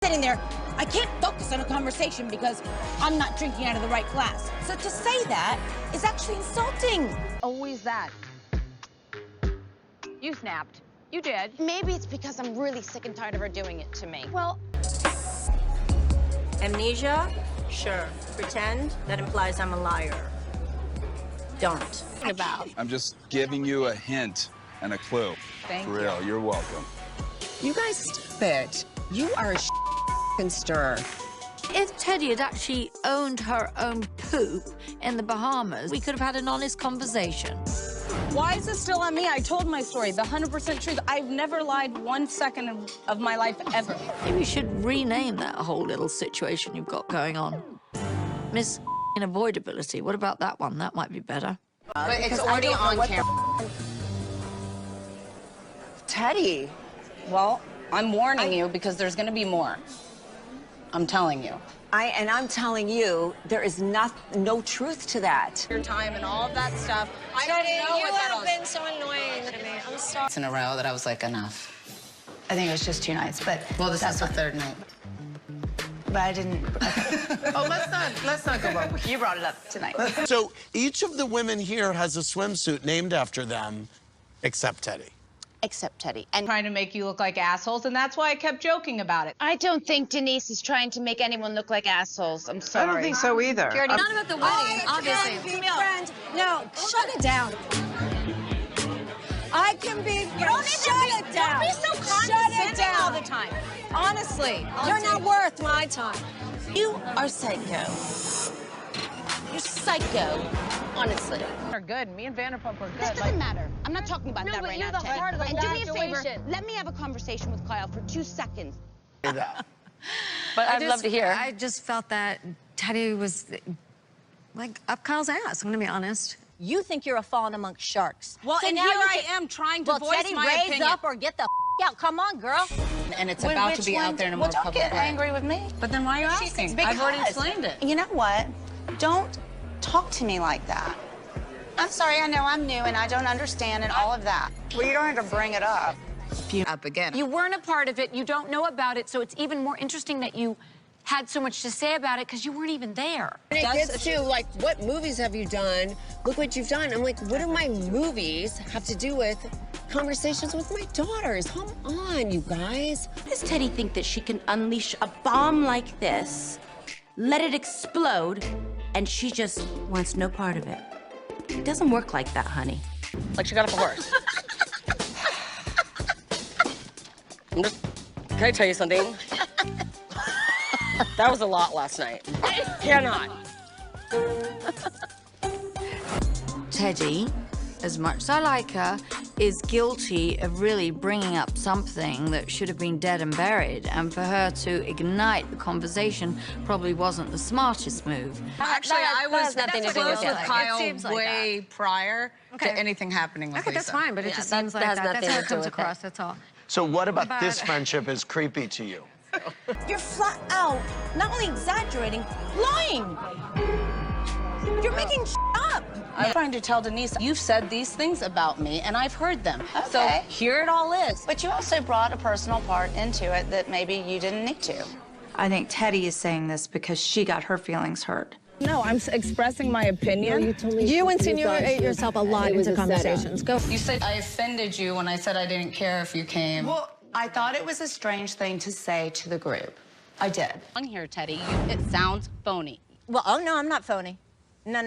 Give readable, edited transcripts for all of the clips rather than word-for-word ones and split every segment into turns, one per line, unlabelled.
sitting there, I can't focus on a conversation because I'm not drinking out of the right glass. So to say that is actually insulting.
Always that. You snapped. You did.
Maybe it's because I'm really sick and tired of her doing it to me.
Well,
amnesia? Sure. Pretend? That implies I'm a liar. Don't.
I'm just giving you a hint and a clue.
Thank
For real, you're welcome.
You guys stop it. You are a stir.
If Teddy had actually owned her own poop in the Bahamas, we could have had an honest conversation.
why is this still on me? I told my story, the 100% truth. I've never lied 1 second of my life ever.
Maybe you should rename that whole little situation you've got going on. Miss Unavoidability. What about that one? That might be better.
But it's already on camera. Teddy.
Well, I'm warning you because there's gonna be more. I'm telling you.
I'm telling you, there is no truth to that.
Your time and all of that stuff. I
Teddy,
don't know
you
what that
have
was.
been so annoying to me. I'm sorry.
In a row that I was like, enough. I think it was just 2 nights, but
Well, this is the
fine.
3rd night.
But I didn't.
Oh, let's not go wrong.
You brought it up tonight.
So each of the women here has a swimsuit named after them, except Teddy.
Except Teddy. And
Trying to make you look like assholes, and that's why I kept joking about it.
I don't think Denise is trying to make anyone look like assholes. I'm sorry.
I don't think so either.
Not about the wedding, obviously.
Friend. No, shut it down. I can be friends. Shut it down.
Don't be so
Shut it
condescending
down.
all the time. Honestly.
You're not worth my time.
You are psycho. You're psycho. Honestly.
Are good. Me and Vanderpump were
This
good.
doesn't matter. I'm not talking about
No,
that
but
right
you're
now,
the
Teddy.
heart of the
And do me a favor.
situation.
Let me have a conversation with Kyle for 2 seconds.
Say that.
But I'd love to hear.
I just felt that Teddy was, like, up Kyle's ass, I'm gonna be honest.
You think you're a fawn amongst sharks.
Well,
So
and
now
here
you
I
can-
am trying to
Well,
voice
Teddy,
my
raise
opinion.
up or get the out. Come on, girl.
And it's about to be out there in a more don't public get way. angry with me.
But then why are you asking? I've already explained it.
You know what? Don't talk to me like that. I'm sorry, I know I'm new and I don't understand and all of that. Well, you don't have to bring it up.
Up again.
You weren't a part of it, you don't know about it, so it's even more interesting that you had so much to say about it because you weren't even there.
When it gets to, like, what movies have you done? Look what you've done. I'm like, what do my movies have to do with conversations with my daughters? Come on, you guys.
Does Teddy think that she can unleash a bomb like this, let it explode, and she just wants no part of it? It doesn't work like that, honey.
Like she got off a horse.
Can I tell you something? That was a lot last night. Cannot.
Teddy, as much as I like her, is guilty of really bringing up something that should have been dead and buried. And for her to ignite the conversation probably wasn't the smartest move.
Actually, I was
nothing to do
close
with
with
it. It
Kyle
seems like
way prior
Okay.
to anything happening with
Okay, that's
Lisa.
fine, but it just seems like
has
that. That's
nothing
how
to
it
do
comes
with
across, that's all.
So what about
But-
this friendship is creepy to you?
You're flat out, not only exaggerating, lying. You're making up.
I'm trying to tell Denise, you've said these things about me, and I've heard them. So
Okay.
here it all is.
But you also brought a personal part into it that maybe you didn't need to.
I think Teddy is saying this because she got her feelings hurt.
No, I'm expressing my opinion.
You insinuate yourself a lot into conversations. Go.
You said I offended you when I said I didn't care if you came.
Well, I thought it was a strange thing to say to the group. I did.
On here, Teddy, it sounds phony.
Well, oh no, I'm not phony. No.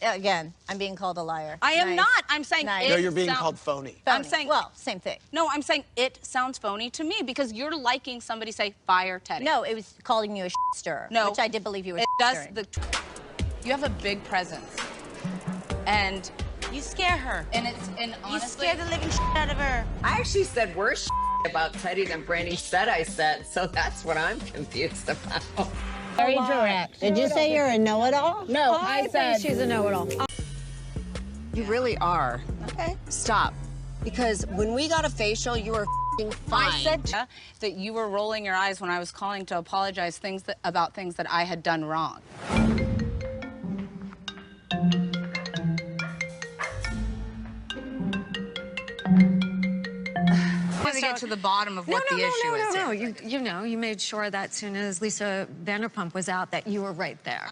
Again, I'm being called a liar.
I am
Nice.
not. I'm saying
Nice.
it
No, you're being
sound-
called phony.
I'm
Phony.
saying,
well, same thing.
no, I'm saying it sounds phony to me because you're liking somebody say, fire Teddy.
No, it was calling you a stirrer.
No.
Which I did believe you were
It does,
stirring.
you have a big presence. And
You scare her.
and honestly,
You scare the living out of her.
I actually said worse about Teddy than Brandy said I said, so that's what I'm confused about.
Very direct.
Did you say you're a know-it-all?
No, I said she's a know-it-all.
You really are.
Okay.
Stop. Because when we got a facial, you were fine.
I said that you were rolling your eyes when I was calling to apologize about things that I had done wrong. to get to the bottom of what the issue is.
No. You know, you made sure that as soon as Lisa Vanderpump was out that you were right there.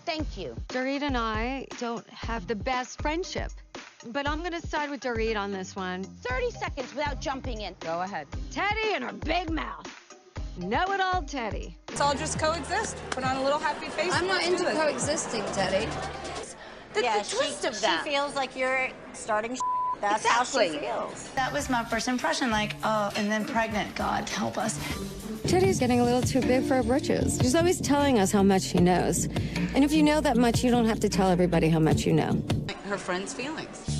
Thank you.
Dorit and I don't have the best friendship, but I'm gonna side with Dorit on this one.
30 seconds without jumping in.
Go ahead. Teddi and her big mouth. Know-it-all Teddi.
Let's all just coexist. Put on a little happy face.
I'm not into coexisting, Teddi.
The twist of that. She feels like you're starting. That's how she feels.
That was my first impression, like, oh, and then pregnant. God help us.
Teddi's getting a little too big for her britches. She's always telling us how much she knows. And if you know that much, you don't have to tell everybody how much you know.
Her friend's feelings.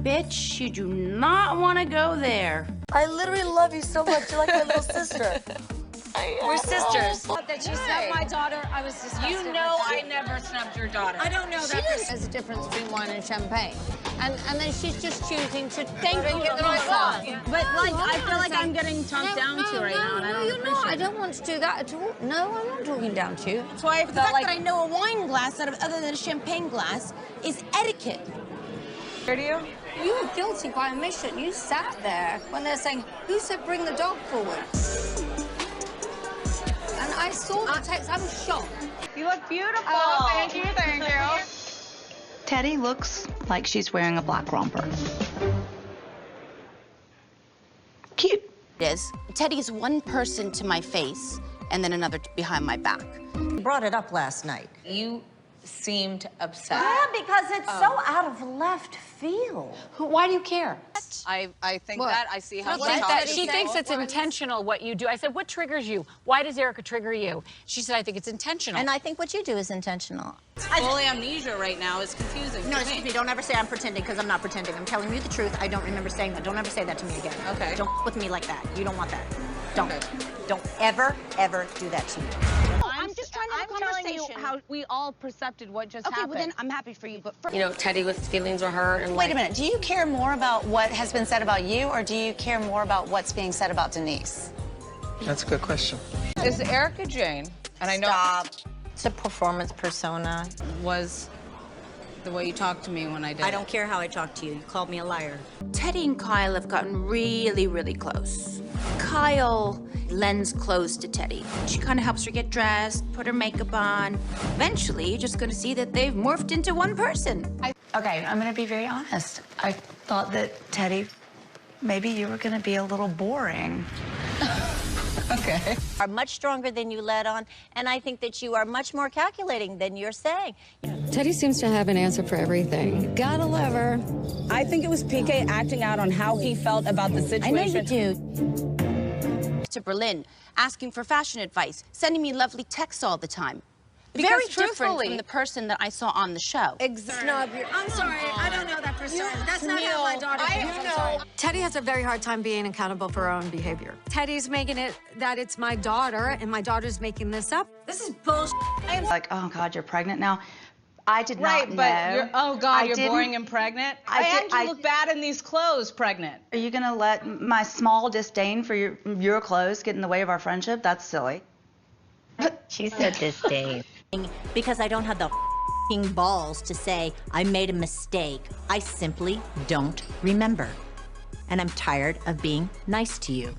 Bitch, you do not want to go there.
I literally love you so much. You're like my little sister. We're sisters.
That she snubbed my daughter, I was disgusted.
You know I never snubbed your daughter.
I don't know that.
There's a difference between wine and champagne. And then she's just choosing to
Thank
drink
you,
it
my
herself.
But, like, I feel like I'm getting talked down to right now, and I don't
you're not.
appreciate
I don't want to do that at all. No, I'm not talking down to you.
That's why I
The
felt
fact
like...
that I know a wine glass other than a champagne glass is etiquette.
Where do you?
You were guilty by omission. You sat there when they're saying, who said bring the dog forward? And I saw the text. I was shocked.
You look beautiful.
Oh.
Thank you, thank you.
Teddi looks like she's wearing a black romper. Cute.
It is. Teddy's one person to my face and then another behind my back.
You brought it up last night.
You seemed upset.
Yeah, because it's so out of left field.
Why do you care?
I think
What?
that I see how
She thinks it's intentional what you do. I said, what triggers you? Why does Erica trigger you? She said, I think it's intentional.
And I think what you do is intentional.
Full amnesia right now is confusing.
No, excuse me, don't ever say I'm pretending, because I'm not pretending. I'm telling you the truth. I don't remember saying that. Don't ever say that to me again.
Okay.
Don't with me like that. You don't want that. Don't.
Okay. Don't ever do that to me.
I'm just trying to have a conversation.
I'm telling you how we all percepted what just happened.
Okay, well then I'm happy for you, but first...
You know, Teddi with feelings were hurt and
Wait a minute. Do you care more about what has been said about you, or do you care more about what's being said about Denise?
That's a good question.
Is Erica Jane, and I know...
Stop. It's a performance persona.
Was the way you talked to me when I did
I don't care how I talk to you. You called me a liar.
Teddi and Kyle have gotten really, really close. Kyle lends clothes to Teddi. She kind of helps her get dressed, put her makeup on. Eventually, you're just going to see that they've morphed into one person.
Okay, I'm going to be very honest. I thought that, Teddi, maybe you were going to be a little boring.
Okay. Are much stronger than you let on, and I think that you are much more calculating than you're saying.
Teddi seems to have an answer for everything. Gotta love her.
I think it was PK acting out on how he felt about the situation.
I know you do. To Berlin, asking for fashion advice, sending me lovely texts all the time.
Because
Very different
truthfully-
from the person that I saw on the show.
Exactly.
I'm sorry, I don't know that person. That's not how my daughter feels. I'm sorry.
Teddi has a very hard time being accountable for her own behavior. Teddi's making it that it's my daughter, and my daughter's making this up.
This is bullshit.
Like, oh, God, you're pregnant now. I did not know.
But you're, oh, God, you're
didn't-
boring and pregnant?
I
You look bad in these clothes, pregnant.
Are you going to let my small disdain for your clothes get in the way of our friendship? That's silly.
She said disdain. Because I don't have the f***ing balls to say I made a mistake. I simply don't remember. And I'm tired of being nice to you.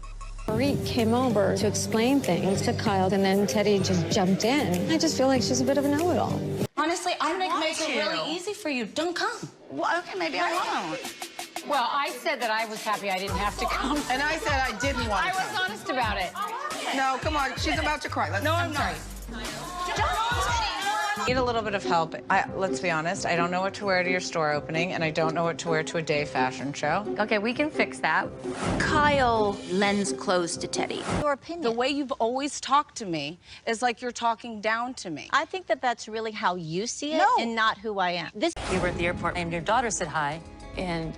Dorit came over to explain things to Kyle, and then Teddi just jumped in. I just feel like she's a bit of a know-it-all.
Honestly, I
Make it really easy for you. Don't come.
Well, okay, maybe I won't.
Well, I said that I was happy I didn't have to come.
And I said I didn't want to
I was
come.
honest about it.
No, come on. She's about to cry.
No, I'm not.
Need a little bit of help. Let's be honest, I don't know what to wear to your store opening, and I don't know what to wear to a day fashion show.
Okay, we can fix that.
Kyle lends clothes to Teddi.
Your opinion.
The way you've always talked to me is like you're talking down to me.
I think that that's really how you see it and not who I am.
You were at the airport and your daughter said hi, and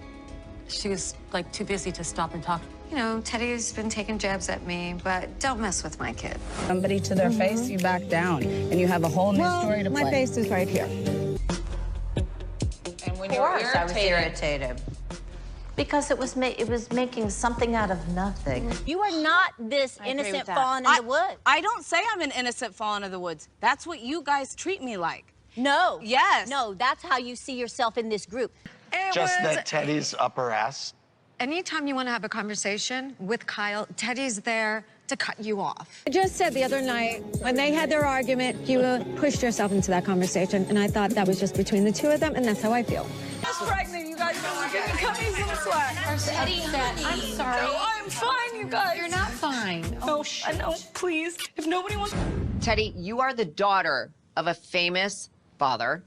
she was like too busy to stop and talk.
You know, Teddi's been taking jabs at me, but don't mess with my kid.
Somebody to their face, you back down, and you have a whole new story to play.
My face is right here.
And when
Of
you're
course, I was
irritated,
irritated. Because it was making something out of nothing. You are not this innocent fawn in the woods.
I don't say I'm an innocent fawn in the woods. That's what you guys treat me like.
No.
Yes.
No, that's how you see yourself in this group.
Just that Teddy's up her ass?
Anytime you want to have a conversation with Kyle, Teddy's there to cut you off.
I just said the other night, when they had their argument, you pushed yourself into that conversation, and I thought that was just between the two of them, and that's how I feel.
I was pregnant, you guys know I'm getting cummies and sweat.
Teddy, I'm sorry.
No, I'm fine, you guys.
You're not fine.
No, I know, please. If nobody wants...
Teddy, you are the daughter of a famous father.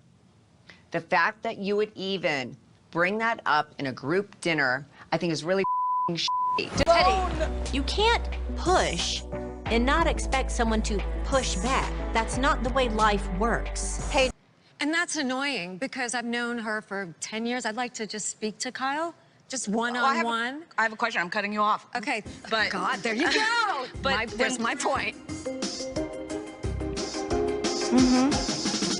The fact that you would even bring that up in a group dinner, I think is really shitty.
Teddy, you can't push and not expect someone to push back. That's not the way life works.
Hey. And that's annoying because I've known her for 10 years. I'd like to just speak to Kyle, just one-on-one.
I have a question. I'm cutting you off.
Okay,
but
God, there you go.
But
There's my point.
Mm-hmm.